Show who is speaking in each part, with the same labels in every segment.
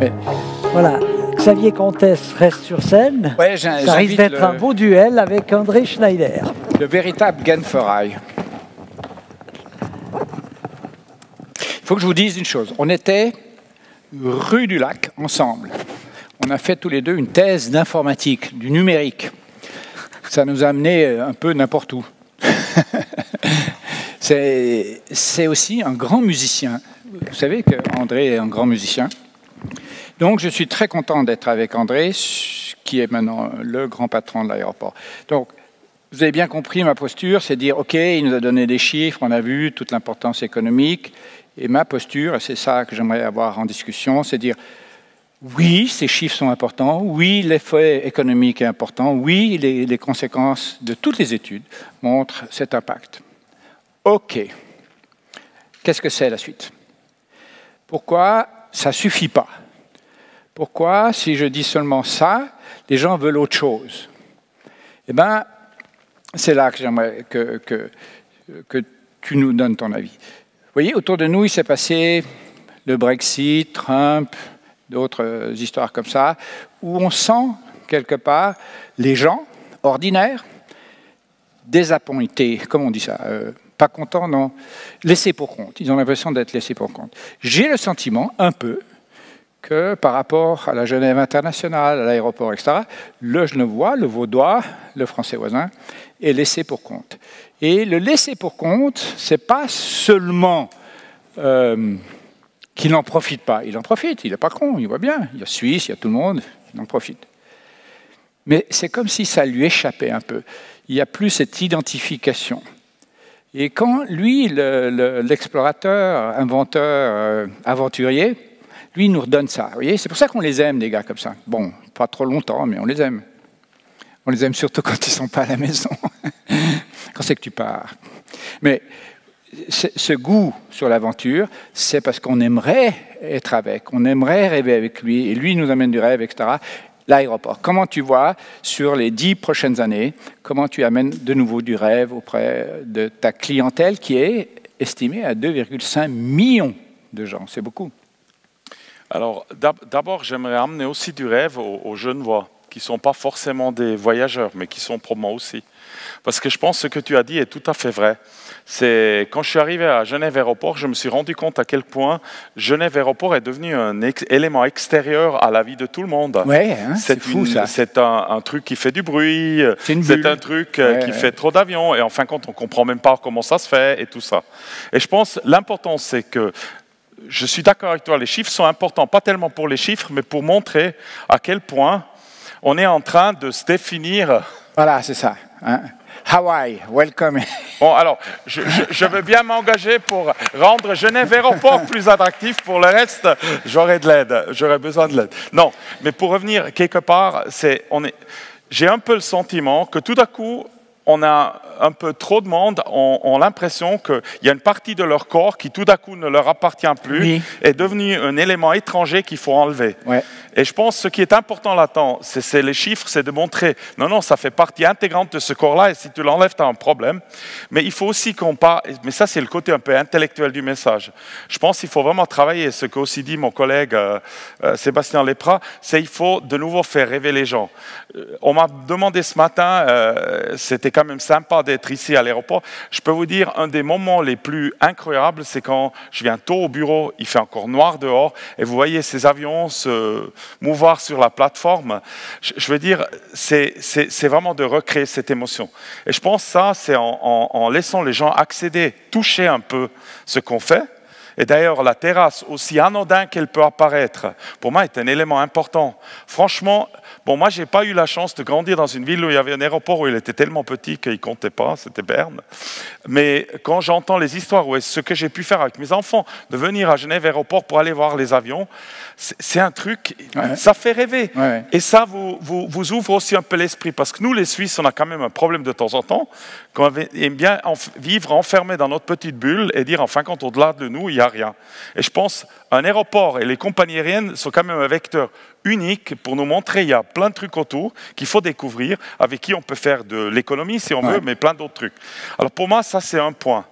Speaker 1: Mais voilà, Xavier Comtesse reste sur scène.
Speaker 2: Ouais,
Speaker 1: ça risque d'être un beau duel avec André Schneider.
Speaker 2: Le véritable Genferail. Il faut que je vous dise une chose. On était rue du Lac, ensemble. On a fait tous les deux une thèse d'informatique, du numérique. Ça nous a amené un peu n'importe où. C'est aussi un grand musicien. Vous savez qu'André est un grand musicien. Donc je suis très content d'être avec André, qui est maintenant le grand patron de l'aéroport. Donc vous avez bien compris ma posture, c'est dire, OK, il nous a donné des chiffres, on a vu toute l'importance économique. Et ma posture, c'est ça que j'aimerais avoir en discussion, c'est dire, oui, ces chiffres sont importants, oui, l'effet économique est important, oui, les conséquences de toutes les études montrent cet impact. OK. Qu'est-ce que c'est la suite? Pourquoi ça ne suffit pas? Pourquoi, si je dis seulement ça, les gens veulent autre chose? Eh bien, c'est là que j'aimerais que tu nous donnes ton avis. Vous voyez, autour de nous, il s'est passé le Brexit, Trump, d'autres histoires comme ça, où on sent, quelque part, les gens ordinaires, désappointés, comment on dit ça, pas contents, non, laissés pour compte. Ils ont l'impression d'être laissés pour compte. J'ai le sentiment, un peu, que par rapport à la Genève internationale, à l'aéroport, etc., le Genevois, le Vaudois, le Français voisin, est laissé pour compte. Et le laisser pour compte, ce n'est pas seulement qu'il n'en profite pas. Il en profite, il n'est pas con, il voit bien. Il y a Suisse, il y a tout le monde, il en profite. Mais c'est comme si ça lui échappait un peu. Il n'y a plus cette identification. Et quand lui, l'explorateur, inventeur, aventurier, lui, il nous redonne ça. Vous voyez, c'est pour ça qu'on les aime, des gars comme ça. Bon, pas trop longtemps, mais on les aime. On les aime surtout quand ils ne sont pas à la maison, quand c'est que tu pars. Mais ce goût sur l'aventure, c'est parce qu'on aimerait être avec, on aimerait rêver avec lui, et lui il nous amène du rêve, etc. L'aéroport. Comment tu vois, sur les 10 prochaines années, comment tu amènes de nouveau du rêve auprès de ta clientèle qui est estimée à 2,5 millions de gens? C'est beaucoup.
Speaker 3: Alors, d'abord, j'aimerais amener aussi du rêve aux Genevois, qui ne sont pas forcément des voyageurs, mais qui sont pour moi aussi. Parce que je pense que ce que tu as dit est tout à fait vrai. C'est quand je suis arrivé à Genève Aéroport, je me suis rendu compte à quel point Genève Aéroport est devenu un élément extérieur à la vie de tout le monde.
Speaker 2: Ouais, hein, c'est fou ça.
Speaker 3: C'est un truc qui fait du bruit, c'est un truc qui fait trop d'avions, et en fin de compte, on ne comprend même pas comment ça se fait, et tout ça. Et je pense l'important, c'est que je suis d'accord avec toi, les chiffres sont importants, pas tellement pour les chiffres, mais pour montrer à quel point on est en train de se définir.
Speaker 2: Voilà, c'est ça. Hein? Hawaii, welcome.
Speaker 3: Bon, alors, je veux bien m'engager pour rendre Genève Aéroport plus attractif. Pour le reste, j'aurai de l'aide, j'aurai besoin de l'aide. Non, mais pour revenir quelque part, j'ai un peu le sentiment que tout à coup, on a un peu trop de monde, ont l'impression qu'il y a une partie de leur corps qui tout à coup ne leur appartient plus, oui, est devenu un élément étranger qu'il faut enlever. Ouais. Et je pense que ce qui est important là-dedans, c'est les chiffres, c'est de montrer, non, ça fait partie intégrante de ce corps-là, et si tu l'enlèves, tu as un problème. Mais il faut aussi qu'on parle, mais ça c'est le côté un peu intellectuel du message. Je pense qu'il faut vraiment travailler, ce qu'a aussi dit mon collègue Sébastien Leprat, c'est qu'il faut de nouveau faire rêver les gens. On m'a demandé ce matin, c'était quand même sympa d'être ici à l'aéroport. Je peux vous dire, un des moments les plus incroyables, c'est quand je viens tôt au bureau, il fait encore noir dehors, et vous voyez ces avions se mouvoir sur la plateforme. Je veux dire, c'est vraiment de recréer cette émotion. Et je pense que ça, c'est en laissant les gens accéder, toucher un peu ce qu'on fait. Et d'ailleurs, la terrasse, aussi anodin qu'elle peut apparaître, pour moi, est un élément important. Franchement, bon, moi, je n'ai pas eu la chance de grandir dans une ville où il y avait un aéroport où il était tellement petit qu'il ne comptait pas, c'était Berne. Mais quand j'entends les histoires, ou ce que j'ai pu faire avec mes enfants, de venir à Genève Aéroport pour aller voir les avions, c'est un truc, ouais, ça fait rêver. Ouais. Et ça vous ouvre aussi un peu l'esprit, parce que nous, les Suisses, on a quand même un problème de temps en temps, qu'on aime bien vivre enfermé dans notre petite bulle et dire, en fin de compte, au-delà de nous, il n'y a rien. Et je pense un aéroport et les compagnies aériennes sont quand même un vecteur unique pour nous montrer qu'il y a plein de trucs autour qu'il faut découvrir, avec qui on peut faire de l'économie si on veut, mais plein d'autres trucs. Alors pour moi, ça c'est un point.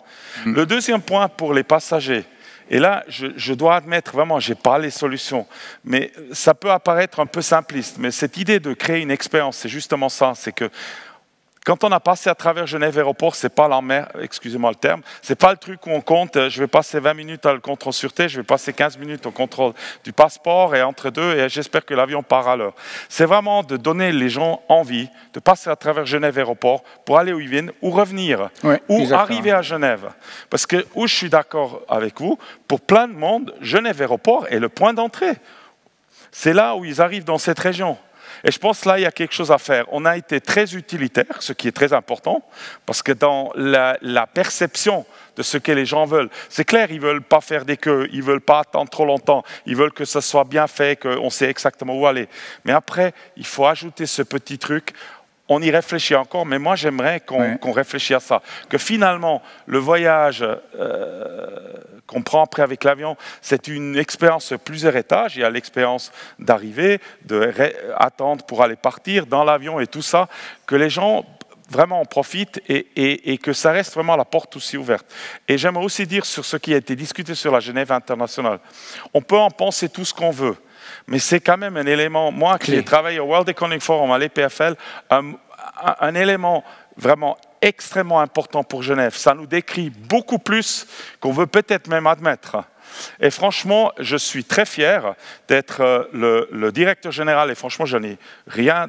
Speaker 3: Le deuxième point pour les passagers, Et là, je dois admettre, vraiment, je n'ai pas les solutions. Mais ça peut apparaître un peu simpliste. Mais cette idée de créer une expérience, c'est justement ça. C'est que quand on a passé à travers Genève Aéroport, c'est pas excusez-moi le terme, c'est pas le truc où on compte, je vais passer 20 minutes à le contrôle sûreté, je vais passer 15 minutes au contrôle du passeport et entre deux, et j'espère que l'avion part à l'heure. C'est vraiment de donner les gens envie de passer à travers Genève Aéroport pour aller où ils viennent ou revenir, ou exactement. Arriver à Genève. Parce que où je suis d'accord avec vous, pour plein de monde, Genève Aéroport est le point d'entrée. C'est là où ils arrivent dans cette région. Et je pense que là, il y a quelque chose à faire. On a été très utilitaire, ce qui est très important, parce que dans la perception de ce que les gens veulent, c'est clair, ils ne veulent pas faire des queues, ils ne veulent pas attendre trop longtemps, ils veulent que ça soit bien fait, qu'on sait exactement où aller. Mais après, il faut ajouter ce petit truc. On y réfléchit encore, mais moi j'aimerais qu'on réfléchisse à ça. Que finalement, le voyage qu'on prend après avec l'avion, c'est une expérience plusieurs étages. Il y a l'expérience d'arriver, d'attendre pour aller partir dans l'avion et tout ça. Que les gens vraiment en profitent et que ça reste vraiment la porte aussi ouverte. Et j'aimerais aussi dire sur ce qui a été discuté sur la Genève internationale. On peut en penser tout ce qu'on veut. Mais c'est quand même un élément, moi qui ai travaillé au World Economic Forum, à l'EPFL, un élément vraiment extrêmement important pour Genève. Ça nous décrit beaucoup plus qu'on veut peut-être même admettre. Et franchement, je suis très fier d'être le directeur général, et franchement, je n'ai rien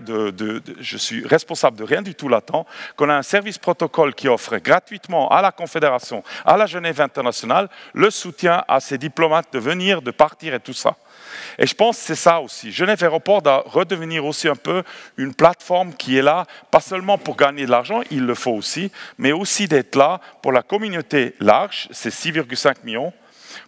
Speaker 3: je suis responsable de rien du tout là-dedans, qu'on a un service protocole qui offre gratuitement à la Confédération, à la Genève internationale, le soutien à ces diplomates de venir, de partir et tout ça. Et je pense que c'est ça aussi. Genève Aéroport doit redevenir aussi un peu une plateforme qui est là, pas seulement pour gagner de l'argent, il le faut aussi, mais aussi d'être là pour la communauté large, c'est 6,5 millions,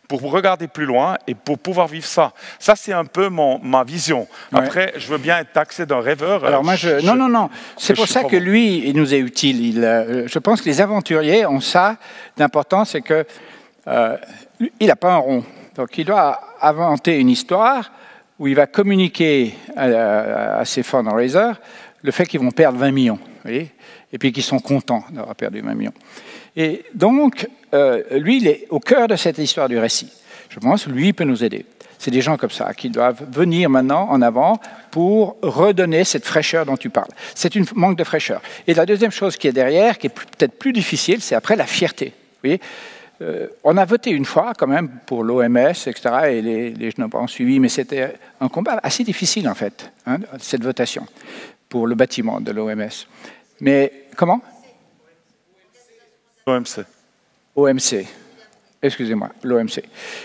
Speaker 3: pour regarder plus loin et pour pouvoir vivre ça. Ça, c'est un peu ma vision. Après, je veux bien être taxé d'un rêveur.
Speaker 2: Alors moi, non. C'est pour ça que lui, il nous est utile. Je pense que les aventuriers ont ça d'important, c'est que il n'a pas un rond. Donc, il doit inventer une histoire où il va communiquer à ses fundraisers le fait qu'ils vont perdre 20 millions. Vous voyez, et puis qu'ils sont contents d'avoir perdu 20 millions. Et donc, lui, il est au cœur de cette histoire du récit. Je pense que lui, il peut nous aider. C'est des gens comme ça qui doivent venir maintenant en avant pour redonner cette fraîcheur dont tu parles. C'est un manque de fraîcheur. Et la deuxième chose qui est derrière, qui est peut-être plus difficile, c'est après la fierté. Vous voyez, on a voté une fois quand même pour l'OMS, etc. Et les jeunes ont suivi, mais c'était un combat assez difficile en fait, hein, cette votation pour le bâtiment de l'OMS. Mais comment?
Speaker 3: OMC.
Speaker 2: OMC. Excusez-moi, l'OMC.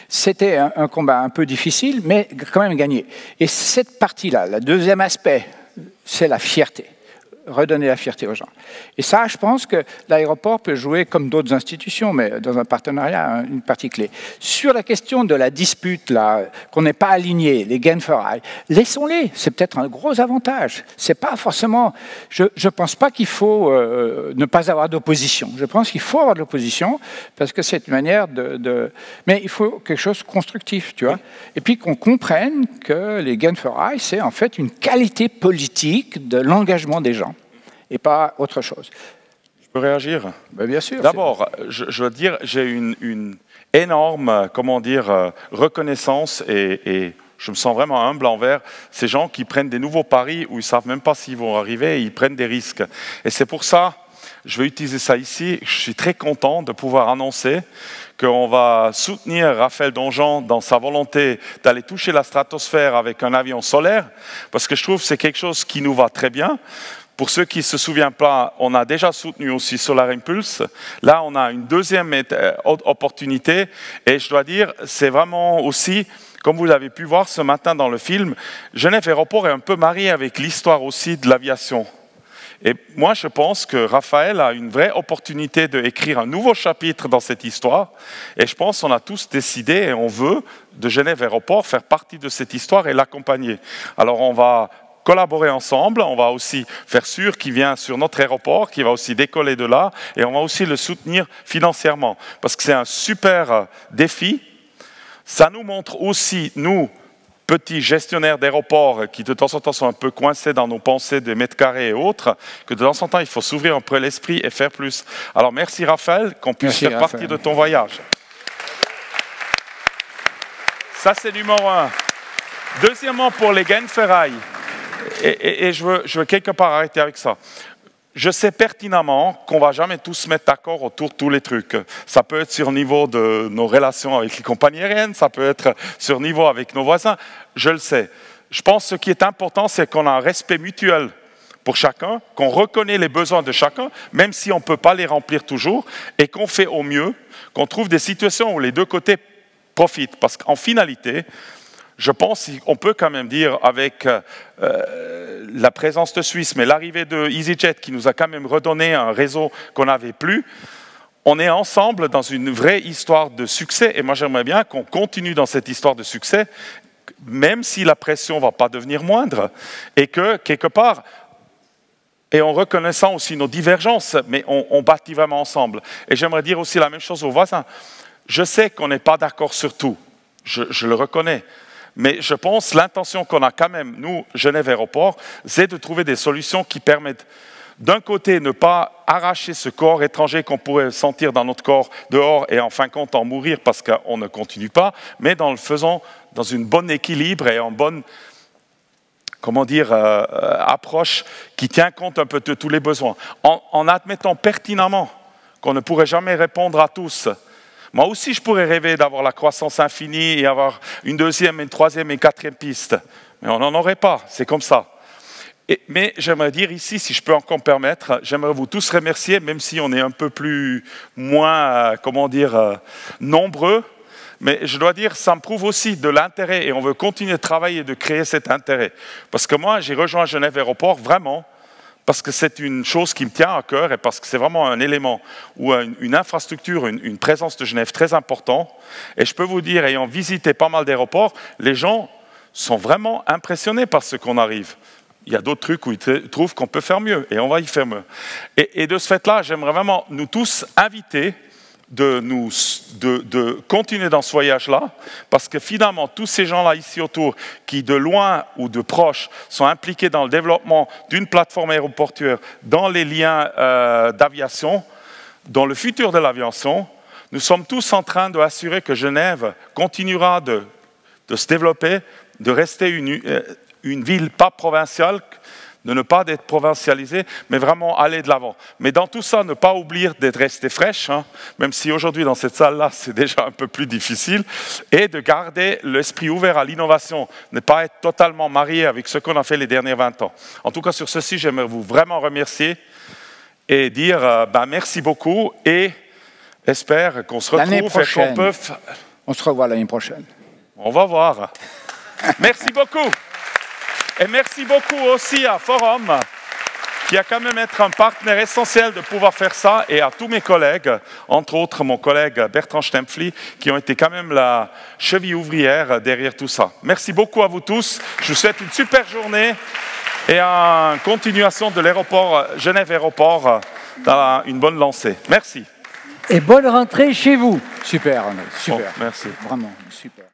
Speaker 2: C'était un combat un peu difficile, mais quand même gagné. Et cette partie-là, le deuxième aspect, c'est la fierté. Redonner la fierté aux gens. Et ça, je pense que l'aéroport peut jouer, comme d'autres institutions, mais dans un partenariat, une partie clé. Sur la question de la dispute, là, qu'on n'est pas aligné, les gain for eye, laissons-les. C'est peut-être un gros avantage. C'est pas forcément... Je ne pense pas qu'il faut ne pas avoir d'opposition. Je pense qu'il faut avoir de l'opposition, parce que c'est une manière Mais il faut quelque chose de constructif, tu vois. Et puis qu'on comprenne que les gain for eye, c'est en fait une qualité politique de l'engagement des gens. Et pas autre chose.
Speaker 3: Je peux réagir?
Speaker 2: Ben, bien sûr.
Speaker 3: D'abord, je veux dire, j'ai une énorme, reconnaissance et je me sens vraiment humble envers ces gens qui prennent des nouveaux paris où ils ne savent même pas s'ils vont arriver et ils prennent des risques. Et c'est pour ça, je vais utiliser ça ici, je suis très content de pouvoir annoncer qu'on va soutenir Raphaël Donjean dans sa volonté d'aller toucher la stratosphère avec un avion solaire, parce que je trouve que c'est quelque chose qui nous va très bien. Pour ceux qui ne se souviennent pas, on a déjà soutenu aussi Solar Impulse. Là, on a une deuxième opportunité. Et je dois dire, c'est vraiment aussi, comme vous l'avez pu voir ce matin dans le film, Genève Aéroport est un peu marié avec l'histoire aussi de l'aviation. Et moi, je pense que Raphaël a une vraie opportunité d'écrire un nouveau chapitre dans cette histoire. Et je pense qu'on a tous décidé et on veut, de Genève Aéroport, faire partie de cette histoire et l'accompagner. Alors, on va collaborer ensemble, on va aussi faire sûr qu'il vient sur notre aéroport, qu'il va aussi décoller de là, et on va aussi le soutenir financièrement, parce que c'est un super défi. Ça nous montre aussi, nous, petits gestionnaires d'aéroports, qui de temps en temps sont un peu coincés dans nos pensées des mètres carrés et autres, que de temps en temps, il faut s'ouvrir un peu l'esprit et faire plus. Alors merci Raphaël, qu'on puisse faire partie de ton voyage. Ça, c'est numéro 1. Deuxièmement, pour les gaines ferrailles, et je veux quelque part arrêter avec ça. Je sais pertinemment qu'on ne va jamais tous se mettre d'accord autour de tous les trucs. Ça peut être sur le niveau de nos relations avec les compagnies aériennes, ça peut être sur le niveau avec nos voisins, je le sais. Je pense que ce qui est important, c'est qu'on a un respect mutuel pour chacun, qu'on reconnaît les besoins de chacun, même si on ne peut pas les remplir toujours, et qu'on fait au mieux, qu'on trouve des situations où les deux côtés profitent. Parce qu'en finalité, je pense qu'on peut quand même dire, avec la présence de Suisse, mais l'arrivée de EasyJet qui nous a quand même redonné un réseau qu'on n'avait plus, on est ensemble dans une vraie histoire de succès. Et moi, j'aimerais bien qu'on continue dans cette histoire de succès, même si la pression ne va pas devenir moindre. Et que, quelque part, et en reconnaissant aussi nos divergences, mais on bâtit vraiment ensemble. Et j'aimerais dire aussi la même chose aux voisins. Je sais qu'on n'est pas d'accord sur tout, je le reconnais. Mais je pense que l'intention qu'on a quand même, nous, Genève Aéroport, c'est de trouver des solutions qui permettent, d'un côté, ne pas arracher ce corps étranger qu'on pourrait sentir dans notre corps dehors et en fin de compte en mourir parce qu'on ne continue pas, mais dans le faisant dans une bonne équilibre et en bonne, comment dire, approche qui tient compte un peu de tous les besoins. En admettant pertinemment qu'on ne pourrait jamais répondre à tous. Moi aussi, je pourrais rêver d'avoir la croissance infinie et avoir une deuxième, une troisième et une quatrième piste. Mais on n'en aurait pas, c'est comme ça. Mais j'aimerais dire ici, si je peux encore me permettre, j'aimerais vous tous remercier, même si on est un peu moins, comment dire, nombreux. Mais je dois dire, ça me prouve aussi de l'intérêt et on veut continuer de travailler et de créer cet intérêt. Parce que moi, j'ai rejoint Genève Aéroport vraiment parce que c'est une chose qui me tient à cœur et parce que c'est vraiment un élément ou une infrastructure, une présence de Genève très importante. Et je peux vous dire, ayant visité pas mal d'aéroports, les gens sont vraiment impressionnés par ce qu'on arrive. Il y a d'autres trucs où ils trouvent qu'on peut faire mieux et on va y faire mieux. Et de ce fait-là, j'aimerais vraiment nous tous inviter de continuer dans ce voyage-là, parce que finalement, tous ces gens-là ici autour, qui de loin ou de proche sont impliqués dans le développement d'une plateforme aéroportuaire, dans les liens d'aviation, dans le futur de l'aviation, nous sommes tous en train d'assurer que Genève continuera de se développer, de rester une ville pas provinciale, de ne pas être provincialisé, mais vraiment aller de l'avant. Mais dans tout ça, ne pas oublier d'être resté fraîche, hein, même si aujourd'hui dans cette salle-là, c'est déjà un peu plus difficile, et de garder l'esprit ouvert à l'innovation, ne pas être totalement marié avec ce qu'on a fait les derniers 20 ans. En tout cas, sur ceci, j'aimerais vous vraiment remercier et dire merci beaucoup et espère qu'on se retrouve et qu'on peut...
Speaker 2: On se revoit l'année prochaine.
Speaker 3: On va voir. Merci beaucoup. Et merci beaucoup aussi à Forum, qui a quand même été un partenaire essentiel de pouvoir faire ça, et à tous mes collègues, entre autres mon collègue Bertrand Stempfli, qui ont été quand même la cheville ouvrière derrière tout ça. Merci beaucoup à vous tous. Je vous souhaite une super journée et une continuation de l'aéroport Genève Aéroport dans une bonne lancée. Merci.
Speaker 1: Et bonne rentrée chez vous.
Speaker 2: Super, super.
Speaker 3: Bon, merci.
Speaker 2: Vraiment, super.